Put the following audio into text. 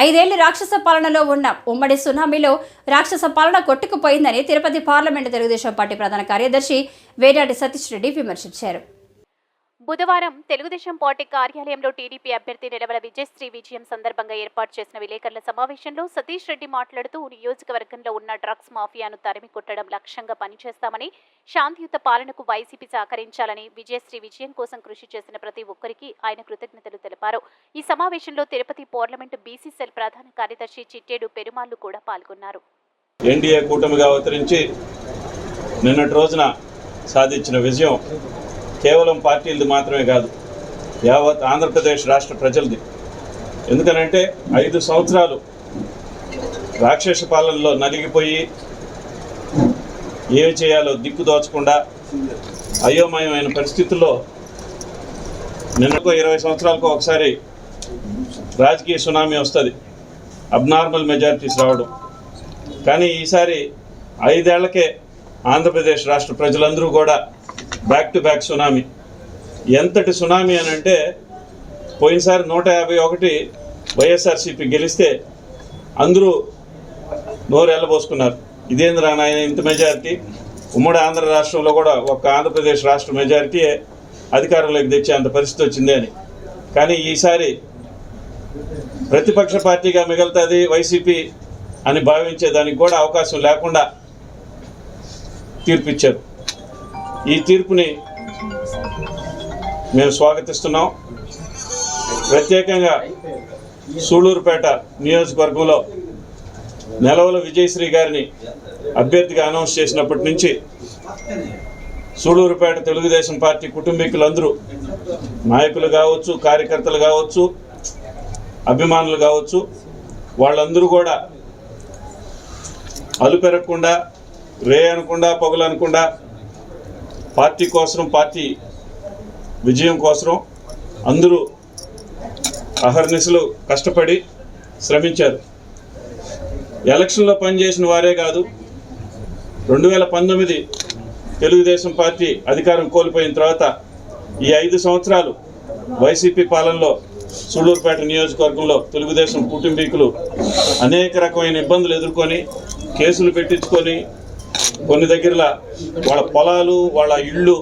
ఐదేళ్ల రాక్షస పాలనలో ఉన్న ఉమ్మడి సునామీలో రాక్షస పాలన కొట్టుకుపోయిందని తిరుపతి పార్లమెంటు తెలుగుదేశం పార్టీ ప్రధాన కార్యదర్శి వేడాటి సతీష్ రెడ్డి విమర్శించారు. బుధవారం తెలుగుదేశం పార్టీ కార్యాలయంలో టీడీపీ అభ్యర్థి నిడవల విజయశ్రీ విజయం సందర్భంగా ఏర్పాటు చేసిన విలేకరుల సమావేశంలో సతీష్ రెడ్డి మాట్లాడుతూ నియోజకవర్గంలో ఉన్న డ్రగ్స్ మాఫియాను తరిమి కొట్టడం లక్ష్యంగా పనిచేస్తామని, శాంతియుత పాలనకు వైసీపీ సహకరించాలని, విజయశ్రీ విజయం కోసం కృషి చేసిన ప్రతి ఒక్కరికి ఆయన కృతజ్ఞతలు తెలిపారు. ఈ సమావేశంలో తిరుపతి పార్లమెంటు బీసీ సెల్ ప్రధాన కార్యదర్శి చిట్టేడు పెరుమాళ్లు కూడా పాల్గొన్నారు. ఎన్డీఏ కూటమిగా అవతరించి నిన్నటి రోజున సాధించిన విజయం కేవలం పార్టీలది మాత్రమే కాదు, యావత్ ఆంధ్రప్రదేశ్ రాష్ట్ర ప్రజలది. ఎందుకనంటే 5 సంవత్సరాలు రాక్షస పాలనలో నలిగిపోయి ఏమి చేయాలో దిక్కు దోచకుండా అయోమయమైన పరిస్థితుల్లో నిన్నకో 20 సంవత్సరాలకు ఒకసారి రాజకీయ సునామీ వస్తుంది, అబ్నార్మల్ మెజారిటీస్ రావడం. కానీ ఈసారి 5 ఏళ్లకే ఆంధ్రప్రదేశ్ రాష్ట్ర ప్రజలందరూ కూడా బ్యాక్ టు బ్యాక్ సునామీ. ఎంతటి సునామీ అని అంటే, పోయినసారి 151 వైఎస్ఆర్సీపీ గెలిస్తే అందరూ నోరు ఎల్లబోసుకున్నారు, ఇదేంద్రా నాయన ఇంత మెజారిటీ, ఉమ్మడి ఆంధ్ర రాష్ట్రంలో కూడా ఒక్క ఆంధ్రప్రదేశ్ రాష్ట్ర మెజారిటీయే అధికారంలోకి తెచ్చే అంత పరిస్థితి వచ్చింది అని. కానీ ఈసారి ప్రతిపక్ష పార్టీగా మిగులుతుంది వైసీపీ అని భావించేదానికి కూడా అవకాశం లేకుండా తీర్పిచ్చారు. ఈ తీర్పుని మేము స్వాగతిస్తున్నాం. ప్రత్యేకంగా సూళ్లూరుపేట నియోజకవర్గంలో నెలవల విజయశ్రీ గారిని అభ్యర్థిగా అనౌన్స్ చేసినప్పటి నుంచి సూళ్లూరుపేట తెలుగుదేశం పార్టీ కుటుంబీకులందరూ, నాయకులు కావచ్చు, కార్యకర్తలు కావచ్చు, అభిమానులు కావచ్చు, వాళ్ళందరూ కూడా అలుపెరగకుండా, రే అనకుండా, పొగలు అనకుండా పార్టీ కోసం, పార్టీ విజయం కోసం అందరూ అహర్నిశలు కష్టపడి శ్రమించారు. ఎలక్షన్లో పనిచేసిన వారే కాదు, 2019 తెలుగుదేశం పార్టీ అధికారం కోల్పోయిన తర్వాత ఈ 5 సంవత్సరాలు వైసీపీ పాలనలో సూళ్లూరుపేట నియోజకవర్గంలో తెలుగుదేశం కుటుంబీకులు అనేక రకమైన ఇబ్బందులు ఎదుర్కొని, కేసులు పెట్టించుకొని, కొన్ని దగ్గరలో వాళ్ళ పొలాలు, వాళ్ళ ఇళ్ళు